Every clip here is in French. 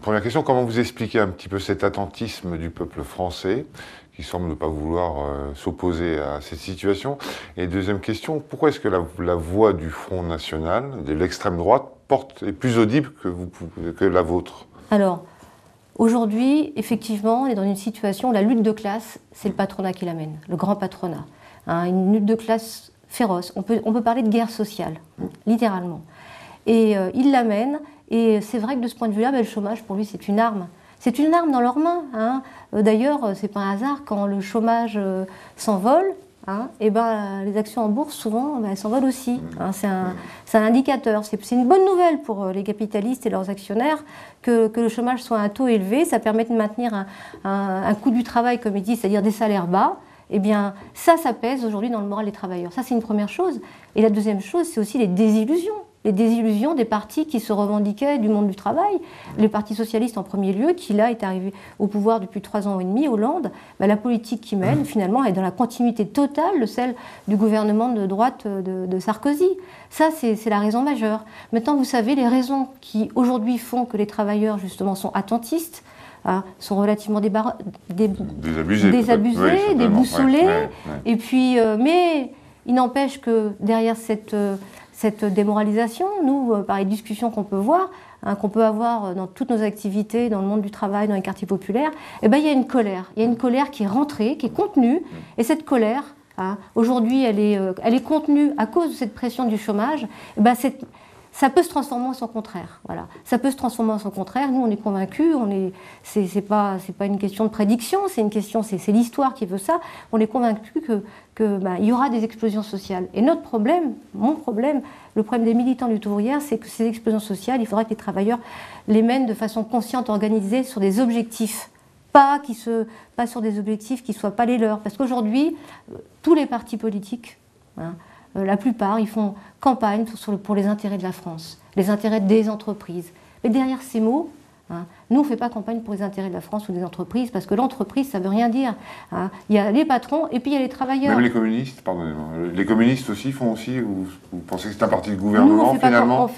Première question, comment vous expliquez un petit peu cet attentisme du peuple français qui semble ne pas vouloir s'opposer à cette situation? Et deuxième question, pourquoi est-ce que la voix du Front National, de l'extrême droite, est plus audible que la vôtre? Alors, aujourd'hui, effectivement, on est dans une situation où la lutte de classe, c'est le patronat qui l'amène, le grand patronat. Hein, une lutte de classe féroce. On peut parler de guerre sociale, littéralement. Et il l'amène, et c'est vrai que de ce point de vue-là, le chômage, pour lui, c'est une arme. C'est une arme dans leurs mains. Hein. D'ailleurs, c'est pas un hasard, quand le chômage s'envole, hein, et les actions en bourse, souvent, elles s'envolent aussi. Hein. C'est un indicateur. C'est une bonne nouvelle pour les capitalistes et leurs actionnaires que le chômage soit à un taux élevé. Ça permet de maintenir un coût du travail, comme ils disent, c'est-à-dire des salaires bas. Eh bien, ça pèse aujourd'hui dans le moral des travailleurs. Ça, c'est une première chose. Et la deuxième chose, c'est aussi les désillusions. Les désillusions des partis qui se revendiquaient du monde du travail. Le Parti socialiste en premier lieu, qui là est arrivé au pouvoir depuis 3 ans et demi, Hollande, la politique qu'il mène finalement est dans la continuité totale de celle du gouvernement de droite de Sarkozy. Ça, c'est la raison majeure. Maintenant, vous savez, les raisons qui aujourd'hui font que les travailleurs justement sont attentistes, sont relativement désabusés, oui, déboussolés. Ouais. Et puis, mais il n'empêche que derrière cette démoralisation, nous, par les discussions qu'on peut voir, qu'on peut avoir dans toutes nos activités, dans le monde du travail, dans les quartiers populaires, il y a une colère. Il y a une colère qui est rentrée, qui est contenue. Et cette colère, aujourd'hui, elle est contenue à cause de cette pression du chômage. Ça peut se transformer en son contraire. Voilà. Ça peut se transformer en son contraire. Nous, on est convaincus. C'est pas une question de prédiction. C'est l'histoire qui veut ça. On est convaincus il y aura des explosions sociales. Et notre problème, le problème des militants du lutte ouvrière, c'est que ces explosions sociales, il faudra que les travailleurs les mènent de façon consciente, organisée, sur des objectifs. Pas sur des objectifs qui ne soient pas les leurs. Parce qu'aujourd'hui, tous les partis politiques, la plupart, ils font campagne pour les intérêts de la France, les intérêts des entreprises. Mais derrière ces mots, nous, on ne fait pas campagne pour les intérêts de la France ou des entreprises, parce que l'entreprise, ça ne veut rien dire. Il y a les patrons et puis il y a les travailleurs. Même les communistes, pardonnez-moi. Les communistes aussi font aussi, ou vous pensez que c'est un parti de gouvernement, finalement?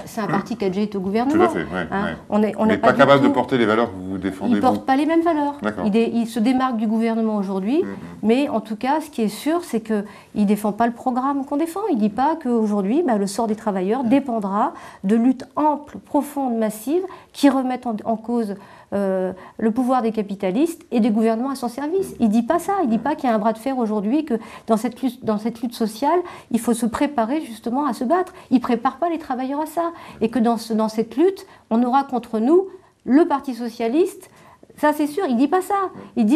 C'est un parti qui a déjà été au gouvernement. Tout à fait, On n'est pas capable de porter les valeurs que vous défendez. Il ne porte pas les mêmes valeurs. Il se démarque du gouvernement aujourd'hui, mais en tout cas, ce qui est sûr, c'est qu'il ne défend pas le programme qu'on défend. Il ne dit pas qu'aujourd'hui, le sort des travailleurs dépendra de luttes amples, profondes, massives, qui remettent en cause le pouvoir des capitalistes et des gouvernements à son service. Il ne dit pas ça. Il ne dit pas qu'il y a un bras de fer aujourd'hui, que dans cette lutte sociale, il faut se préparer justement à se battre. Il ne prépare pas les travailleurs à ça. Et que dans cette lutte, on aura contre nous le Parti socialiste. Ça, c'est sûr. Il ne dit pas ça. Il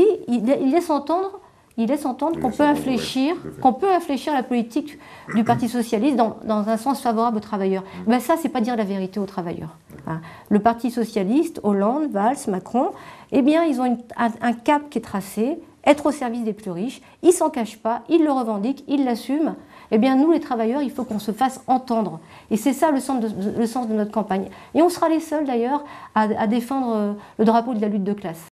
laisse entendre qu'on peut infléchir la politique du Parti socialiste dans un sens favorable aux travailleurs. Ça, c'est pas dire la vérité aux travailleurs. Le Parti socialiste, Hollande, Valls, Macron, ils ont un cap qui est tracé, être au service des plus riches. Ils s'en cachent pas, ils le revendiquent, ils l'assument. Nous, les travailleurs, il faut qu'on se fasse entendre. Et c'est ça le sens de notre campagne. Et on sera les seuls, d'ailleurs, à défendre le drapeau de la lutte de classe.